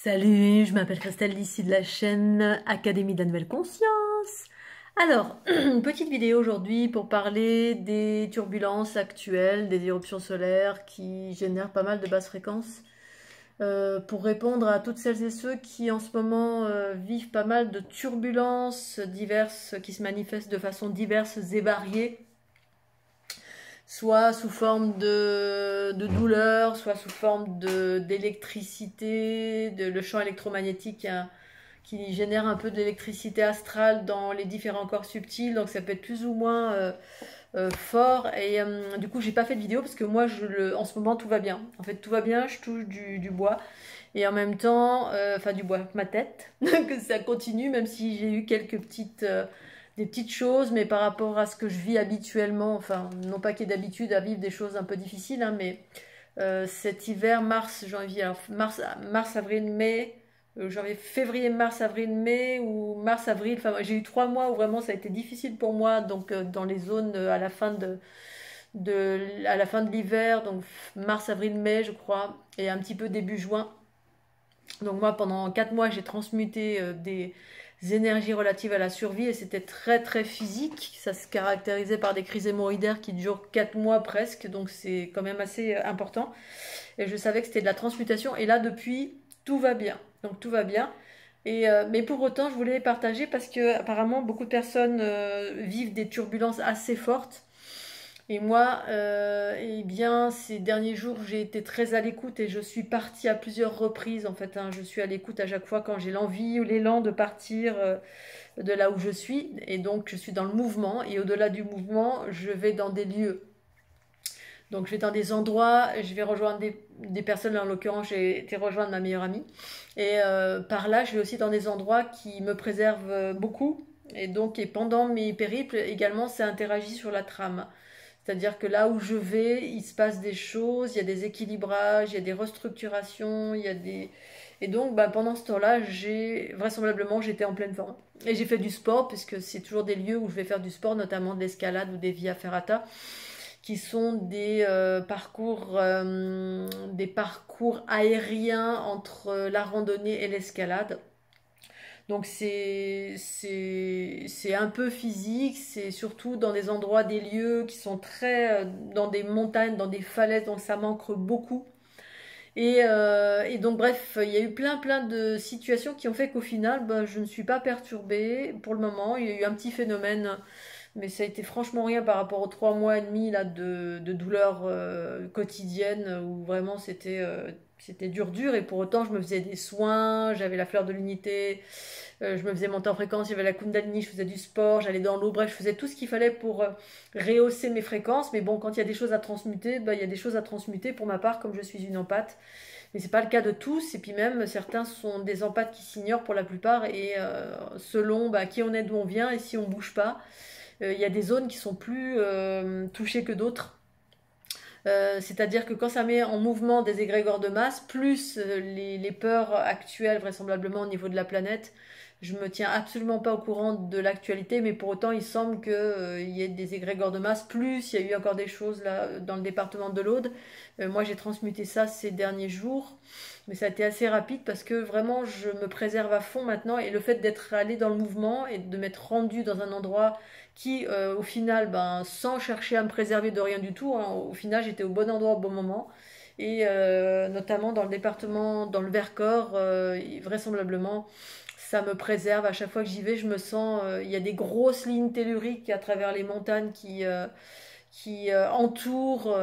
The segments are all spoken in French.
Salut, je m'appelle Christelle d'ici de la chaîne Académie de la Nouvelle Conscience. Alors, une petite vidéo aujourd'hui pour parler des turbulences actuelles, des éruptions solaires qui génèrent pas mal de basses fréquences. Pour répondre à toutes celles et ceux qui en ce moment vivent pas mal de turbulences diverses qui se manifestent de façon diverse et variée, soit sous forme de douleur, soit sous forme d'électricité, le champ électromagnétique qui génère un peu d'électricité astrale dans les différents corps subtils, donc ça peut être plus ou moins fort. Et du coup, j'ai pas fait de vidéo parce que moi, en ce moment, tout va bien. En fait, tout va bien, je touche du bois. Et en même temps, enfin du bois, ma tête, que ça continue, même si j'ai eu quelques des petites choses, mais par rapport à ce que je vis habituellement, enfin, non pas qu'il y ait d'habitude à vivre des choses un peu difficiles, hein, mais cet hiver, mars, janvier, alors mars, avril, mai, janvier, février, mars, avril, mai, ou mars, avril, enfin, j'ai eu 3 mois où vraiment ça a été difficile pour moi, donc dans les zones à la fin à la fin de l'hiver, donc mars, avril, mai, je crois, et un petit peu début juin. Donc moi, pendant 4 mois, j'ai transmuté des énergies relatives à la survie et c'était très très physique. Ça se caractérisait par des crises hémorroïdaires qui durent 4 mois presque, donc c'est quand même assez important. Et je savais que c'était de la transmutation et là, depuis, tout va bien. Donc tout va bien. Mais pour autant, je voulais les partager parce que apparemment beaucoup de personnes vivent des turbulences assez fortes. Et moi, eh bien, ces derniers jours, j'ai été très à l'écoute et je suis partie à plusieurs reprises. En fait, hein, je suis à l'écoute à chaque fois quand j'ai l'envie ou l'élan de partir de là où je suis. Et donc, je suis dans le mouvement. Et au-delà du mouvement, je vais dans des lieux. Donc, je vais dans des endroits, je vais rejoindre des personnes. En l'occurrence, j'ai été rejoindre ma meilleure amie. Et par là, je vais aussi dans des endroits qui me préservent beaucoup. Et pendant mes périples, également, ça interagit sur la trame. C'est-à-dire que là où je vais, il se passe des choses, il y a des équilibrages, il y a des restructurations, il y a des... Et donc, bah, pendant ce temps-là, vraisemblablement, j'étais en pleine forme. Et j'ai fait du sport, puisque c'est toujours des lieux où je vais faire du sport, notamment de l'escalade ou des via ferrata, qui sont des parcours aériens entre la randonnée et l'escalade. Donc c'est un peu physique, c'est surtout dans des endroits, des lieux qui sont très dans des montagnes, dans des falaises, donc ça manque beaucoup. Et donc bref, il y a eu plein de situations qui ont fait qu'au final, ben, je ne suis pas perturbée pour le moment. Il y a eu un petit phénomène, mais ça a été franchement rien par rapport aux 3 mois et demi là, de douleurs quotidiennes où vraiment c'était dur. Et pour autant, je me faisais des soins, j'avais la fleur de l'unité. Je me faisais monter en fréquence, il y avait la Kundalini, je faisais du sport, j'allais dans l'eau, bref, je faisais tout ce qu'il fallait pour rehausser mes fréquences. Mais bon, quand il y a des choses à transmuter, bah, il y a des choses à transmuter pour ma part, comme je suis une empathe. Mais c'est pas le cas de tous, et puis même certains sont des empathes qui s'ignorent pour la plupart, et selon bah, qui on est, d'où on vient, et si on bouge pas, il y a des zones qui sont plus touchées que d'autres. C'est-à-dire que quand ça met en mouvement des égrégores de masse, plus les peurs actuelles vraisemblablement au niveau de la planète, je me tiens absolument pas au courant de l'actualité, mais pour autant il semble qu'il y ait des égrégores de masse, plus il y a eu encore des choses là dans le département de l'Aude. Moi j'ai transmuté ça ces derniers jours, mais ça a été assez rapide parce que vraiment je me préserve à fond maintenant, et le fait d'être allé dans le mouvement et de m'être rendu dans un endroit qui au final, ben, sans chercher à me préserver de rien du tout, hein, au final j'étais au bon endroit au bon moment. Et notamment dans le département, dans le Vercors, vraisemblablement, ça me préserve. À chaque fois que j'y vais, je me sens... il y a des grosses lignes telluriques à travers les montagnes qui entourent,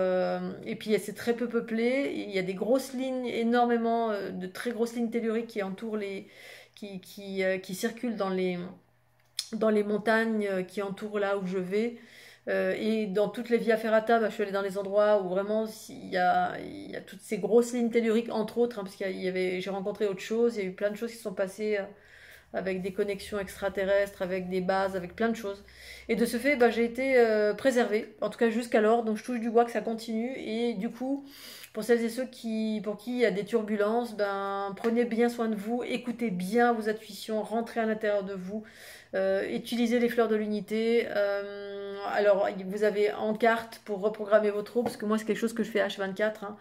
et puis c'est très peu peuplé. Il y a des grosses lignes, énormément de très grosses lignes telluriques qui entourent qui circulent dans les montagnes qui entourent là où je vais. Et dans toutes les via ferrata, bah, je suis allée dans les endroits où vraiment il y a toutes ces grosses lignes telluriques, entre autres, hein, parce j'ai rencontré autre chose, il y a eu plein de choses qui se sont passées avec des connexions extraterrestres, avec des bases, avec plein de choses. Et de ce fait, bah, j'ai été préservée, en tout cas jusqu'alors, donc je touche du bois que ça continue. Et du coup, pour celles et ceux pour qui il y a des turbulences, ben, prenez bien soin de vous, écoutez bien vos intuitions, rentrez à l'intérieur de vous, utilisez les fleurs de l'unité. Alors, vous avez en carte pour reprogrammer votre eau, parce que moi, c'est quelque chose que je fais H24, hein.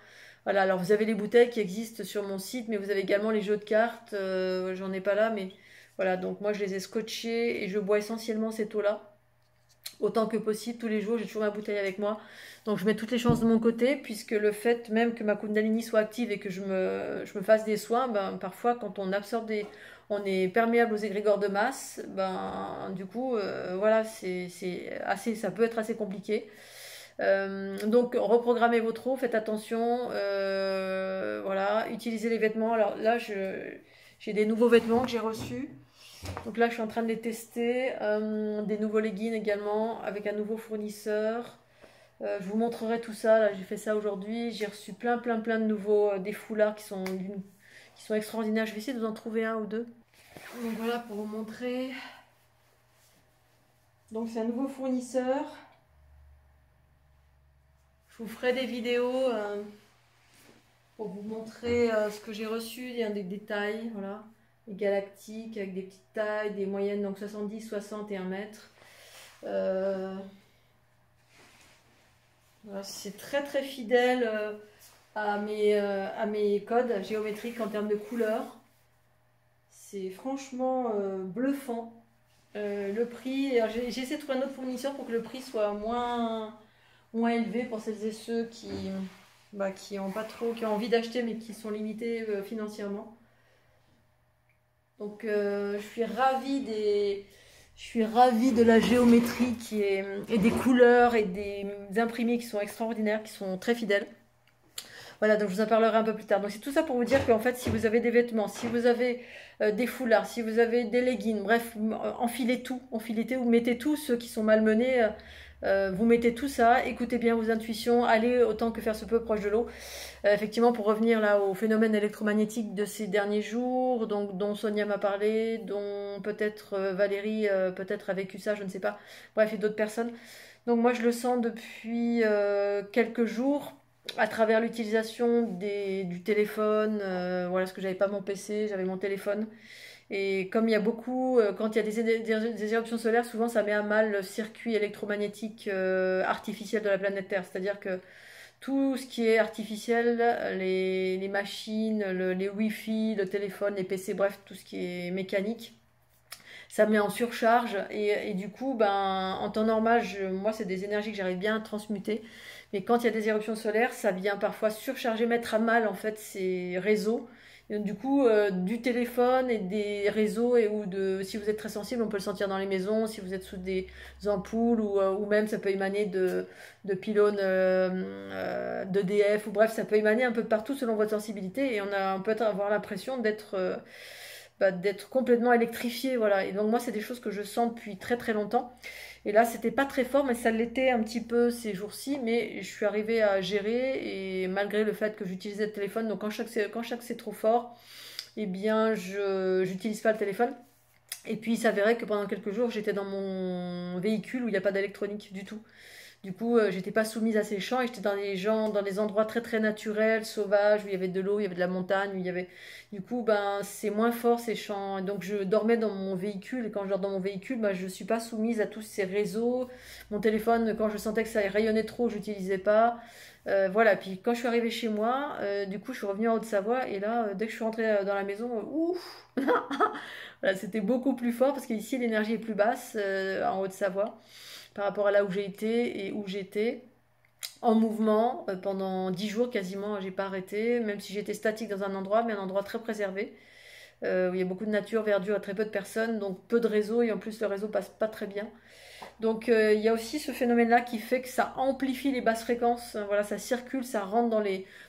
Voilà, alors vous avez les bouteilles qui existent sur mon site, mais vous avez également les jeux de cartes. J'en ai pas là, mais voilà, donc moi je les ai scotchés et je bois essentiellement cette eau-là. Autant que possible, tous les jours, j'ai toujours ma bouteille avec moi. Donc je mets toutes les chances de mon côté, puisque le fait même que ma Kundalini soit active et que je me fasse des soins, ben, parfois quand on absorbe on est perméable aux égrégores de masse, ben, du coup, voilà, ça peut être assez compliqué. Donc reprogrammez votre eau, faites attention, voilà, utilisez les vêtements. Alors là, j'ai des nouveaux vêtements que j'ai reçus. Donc là, je suis en train de les tester. Des nouveaux leggings également, avec un nouveau fournisseur. Je vous montrerai tout ça. Là, j'ai fait ça aujourd'hui. J'ai reçu plein de nouveaux des foulards qui sont extraordinaires. Je vais essayer de vous en trouver un ou deux. Donc voilà pour vous montrer. Donc c'est un nouveau fournisseur. Je vous ferai des vidéos pour vous montrer ce que j'ai reçu. Il y a des détails, voilà. Les galactiques avec des petites tailles, des moyennes, donc 70, 60 et 1 mètre. Voilà, c'est très fidèle à mes codes géométriques en termes de couleurs. C'est franchement bluffant. Le prix, j'ai essayé de trouver un autre fournisseur pour que le prix soit moins élevé pour celles et ceux qui ont pas trop, qui ont envie d'acheter mais qui sont limités financièrement. Donc je suis ravie de la géométrie et des couleurs et des imprimés qui sont extraordinaires, qui sont très fidèles. Voilà, donc je vous en parlerai un peu plus tard. Donc c'est tout ça pour vous dire qu'en fait, si vous avez des vêtements, si vous avez des foulards, si vous avez des leggings, bref, enfilez tout, vous mettez tout, ceux qui sont malmenés, vous mettez tout ça, écoutez bien vos intuitions, allez autant que faire se peut proche de l'eau. Effectivement, pour revenir là au phénomène électromagnétique de ces derniers jours, donc dont Sonia m'a parlé, dont peut-être Valérie peut-être a vécu ça, je ne sais pas. Bref, et d'autres personnes. Donc moi je le sens depuis quelques jours à travers l'utilisation du téléphone. Voilà, parce que j'avais pas mon PC, j'avais mon téléphone. Et comme il y a beaucoup, quand il y a des éruptions solaires, souvent ça met à mal le circuit électromagnétique artificiel de la planète Terre. C'est-à-dire que tout ce qui est artificiel, les machines, les Wi-Fi, le téléphone, les PC, bref, tout ce qui est mécanique, ça me met en surcharge. Et du coup, ben, en temps normal, moi, c'est des énergies que j'arrive bien à transmuter. Mais quand il y a des éruptions solaires, ça vient parfois surcharger, mettre à mal en fait ces réseaux. Et donc, du coup, du téléphone et des réseaux, si vous êtes très sensible, on peut le sentir dans les maisons, si vous êtes sous des ampoules, ou même ça peut émaner de pylônes d'EDF, ou bref, ça peut émaner un peu de partout selon votre sensibilité, et on peut avoir l'impression d'être complètement électrifié, voilà. Et donc moi, c'est des choses que je sens depuis très longtemps. Et là, c'était pas très fort, mais ça l'était un petit peu ces jours-ci. Mais je suis arrivée à gérer, et malgré le fait que j'utilisais le téléphone, donc quand c'est trop fort, eh bien, je n'utilise pas le téléphone. Et puis, il s'avérait que pendant quelques jours, j'étais dans mon véhicule où il n'y a pas d'électronique du tout. Du coup, j'étais pas soumise à ces champs et j'étais dans des endroits très naturels, sauvages, où il y avait de l'eau, il y avait de la montagne, où il y avait. Du coup, ben, c'est moins fort ces champs. Et donc, je dormais dans mon véhicule et quand je dors dans mon véhicule, ben, je suis pas soumise à tous ces réseaux. Mon téléphone, quand je sentais que ça rayonnait trop, je l'utilisais pas. Voilà. Puis quand je suis arrivée chez moi, du coup, je suis revenue en Haute-Savoie et là, dès que je suis rentrée dans la maison, ouf, voilà, c'était beaucoup plus fort parce qu'ici l'énergie est plus basse en Haute-Savoie par rapport à là où j'ai été et où j'étais en mouvement pendant 10 jours quasiment. J'ai pas arrêté, même si j'étais statique dans un endroit, mais un endroit très préservé où il y a beaucoup de nature, verdure, très peu de personnes, donc peu de réseau et en plus le réseau passe pas très bien. Donc il y a aussi ce phénomène-là qui fait que ça amplifie les basses fréquences. Voilà, ça circule, ça rentre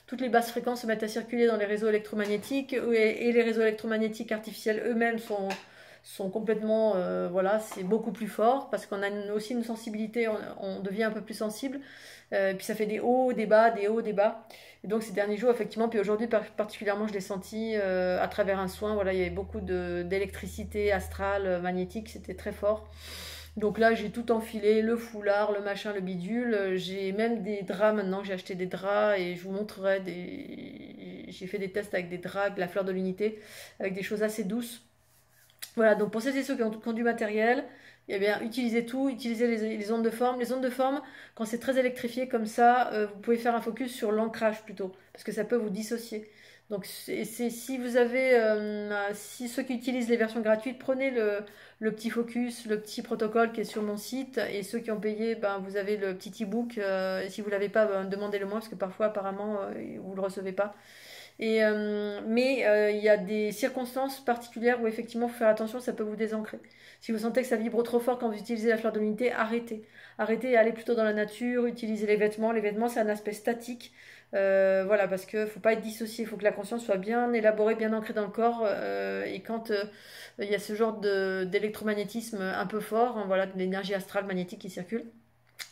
toutes les basses fréquences se mettent à circuler dans les réseaux électromagnétiques et les réseaux électromagnétiques artificiels eux-mêmes sont complètement, voilà, c'est beaucoup plus fort parce qu'on a aussi une sensibilité, on devient un peu plus sensible. Puis ça fait des hauts, des bas, des hauts, des bas. Et donc ces derniers jours, effectivement, puis aujourd'hui particulièrement, je l'ai senti à travers un soin. Voilà, il y avait beaucoup d'électricité astrale, magnétique, c'était très fort. Donc là, j'ai tout enfilé, le foulard, le machin, le bidule. J'ai même des draps maintenant, j'ai acheté des draps et je vous montrerai J'ai fait des tests avec des draps, de la fleur de l'unité, avec des choses assez douces. Voilà, donc pour celles et ceux qui ont du matériel, eh bien, utilisez tout, utilisez les ondes de forme. Les ondes de forme, quand c'est très électrifié comme ça, vous pouvez faire un focus sur l'ancrage plutôt, parce que ça peut vous dissocier. Donc, si vous avez, si ceux qui utilisent les versions gratuites, prenez le petit focus, le petit protocole qui est sur mon site, et ceux qui ont payé, ben, vous avez le petit e-book. Et si vous l'avez pas, ben, demandez-le moi, parce que parfois, apparemment, vous le recevez pas. Mais il y a des circonstances particulières où effectivement il faut faire attention, ça peut vous désancrer. Si vous sentez que ça vibre trop fort quand vous utilisez la fleur de l'unité, arrêtez. Arrêtez et allez plutôt dans la nature, utilisez les vêtements. Les vêtements, c'est un aspect statique. Voilà, parce qu'il ne faut pas être dissocié, il faut que la conscience soit bien élaborée, bien ancrée dans le corps. Et quand il y a ce genre d'électromagnétisme un peu fort, hein, voilà, de l'énergie astrale magnétique qui circule,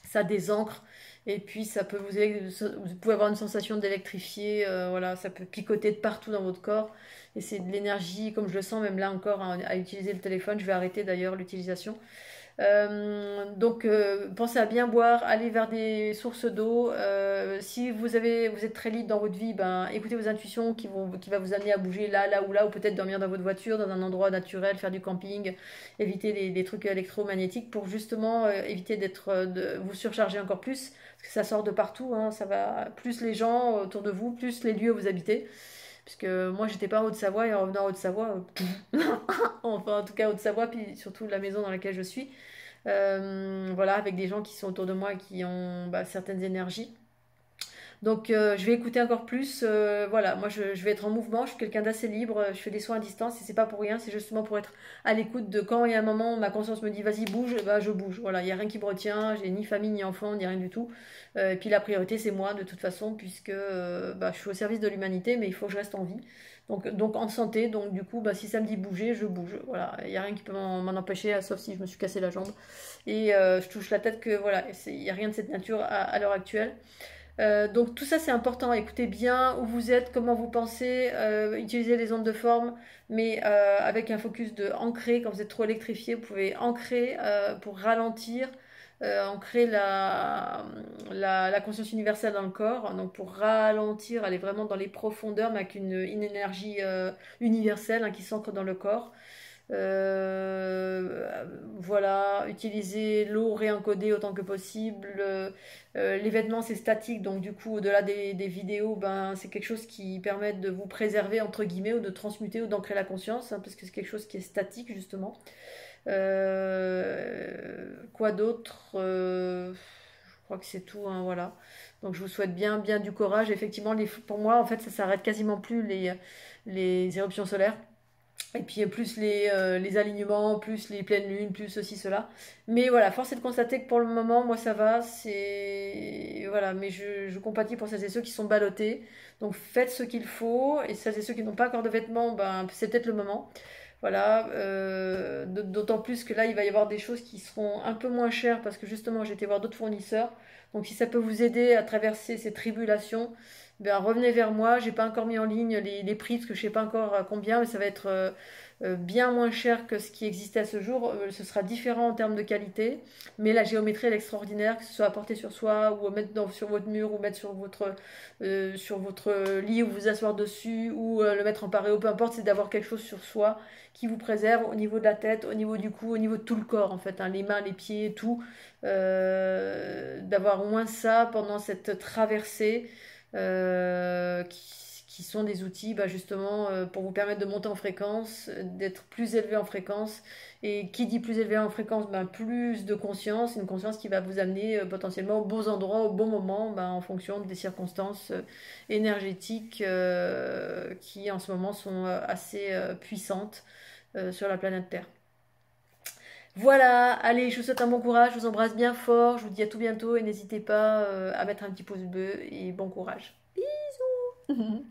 ça désancre. Et puis ça peut vous pouvez avoir une sensation d'électrifié, voilà, ça peut picoter de partout dans votre corps. Et c'est de l'énergie, comme je le sens même là encore à utiliser le téléphone. Je vais arrêter d'ailleurs l'utilisation. Donc pensez à bien boire, allez vers des sources d'eau. Si vous êtes très libre dans votre vie, ben, écoutez vos intuitions qui va vous amener à bouger là ou là, ou peut-être dormir dans votre voiture, dans un endroit naturel, faire du camping, éviter les trucs électromagnétiques pour justement éviter de vous surcharger encore plus, parce que ça sort de partout, hein, ça va plus les gens autour de vous, plus les lieux où vous habitez. Puisque moi j'étais pas en Haute-Savoie et en revenant en Haute-Savoie, enfin en tout cas Haute-Savoie, puis surtout la maison dans laquelle je suis, voilà, avec des gens qui sont autour de moi et qui ont certaines énergies. Donc je vais écouter encore plus. Voilà, moi je vais être en mouvement, je suis quelqu'un d'assez libre, je fais des soins à distance et c'est pas pour rien, c'est justement pour être à l'écoute de quand il y a un moment où ma conscience me dit vas-y bouge, bah, je bouge. Voilà, il n'y a rien qui me retient, j'ai ni famille ni enfant, ni rien du tout. Et puis la priorité c'est moi de toute façon, puisque je suis au service de l'humanité, mais il faut que je reste en vie. Donc en santé, donc du coup, si ça me dit bouger, je bouge. Voilà, il n'y a rien qui peut m'en empêcher, sauf si je me suis cassé la jambe. Et je touche la tête que voilà, il n'y a rien de cette nature à l'heure actuelle. Donc tout ça c'est important, écoutez bien où vous êtes, comment vous pensez, utilisez les ondes de forme, mais avec un focus de ancrer. Quand vous êtes trop électrifié, vous pouvez ancrer pour ralentir, ancrer la conscience universelle dans le corps, donc pour ralentir, aller vraiment dans les profondeurs, mais avec une énergie universelle, hein, qui s'ancre dans le corps. Voilà, utiliser l'eau réencodée autant que possible. Les vêtements, c'est statique, donc du coup, au-delà des vidéos, ben, c'est quelque chose qui permet de vous préserver, entre guillemets, ou de transmuter ou d'ancrer la conscience, hein, parce que c'est quelque chose qui est statique, justement. Quoi d'autre Je crois que c'est tout, hein, voilà. Donc je vous souhaite bien du courage. Effectivement, pour moi, en fait, ça s'arrête quasiment plus les éruptions solaires. Et puis plus les alignements, plus les pleines lunes, plus ceci, cela. Mais voilà, force est de constater que pour le moment, moi ça va. Voilà, mais je compatis pour celles et ceux qui sont ballottés. Donc faites ce qu'il faut. Et celles et ceux qui n'ont pas encore de vêtements, ben, c'est peut-être le moment. Voilà, d'autant plus que là, il va y avoir des choses qui seront un peu moins chères parce que justement, j'ai été voir d'autres fournisseurs. Donc si ça peut vous aider à traverser ces tribulations, ben, revenez vers moi. J'ai pas encore mis en ligne les prix parce que je sais pas encore à combien, mais ça va être bien moins cher que ce qui existait à ce jour. Ce sera différent en termes de qualité, mais la géométrie est extraordinaire, que ce soit à porter sur soi ou à mettre sur votre mur ou mettre sur votre lit ou vous asseoir dessus ou le mettre en pareo, peu importe, c'est d'avoir quelque chose sur soi qui vous préserve au niveau de la tête, au niveau du cou, au niveau de tout le corps en fait, hein, les mains, les pieds, tout. D'avoir au moins ça pendant cette traversée qui sont des outils justement pour vous permettre de monter en fréquence, d'être plus élevé en fréquence. Et qui dit plus élevé en fréquence, plus de conscience, une conscience qui va vous amener potentiellement aux bons endroits, au bon moment, en fonction des circonstances énergétiques qui en ce moment sont assez puissantes sur la planète Terre. Voilà, allez, je vous souhaite un bon courage, je vous embrasse bien fort, je vous dis à tout bientôt et n'hésitez pas à mettre un petit pouce bleu et bon courage. Bisous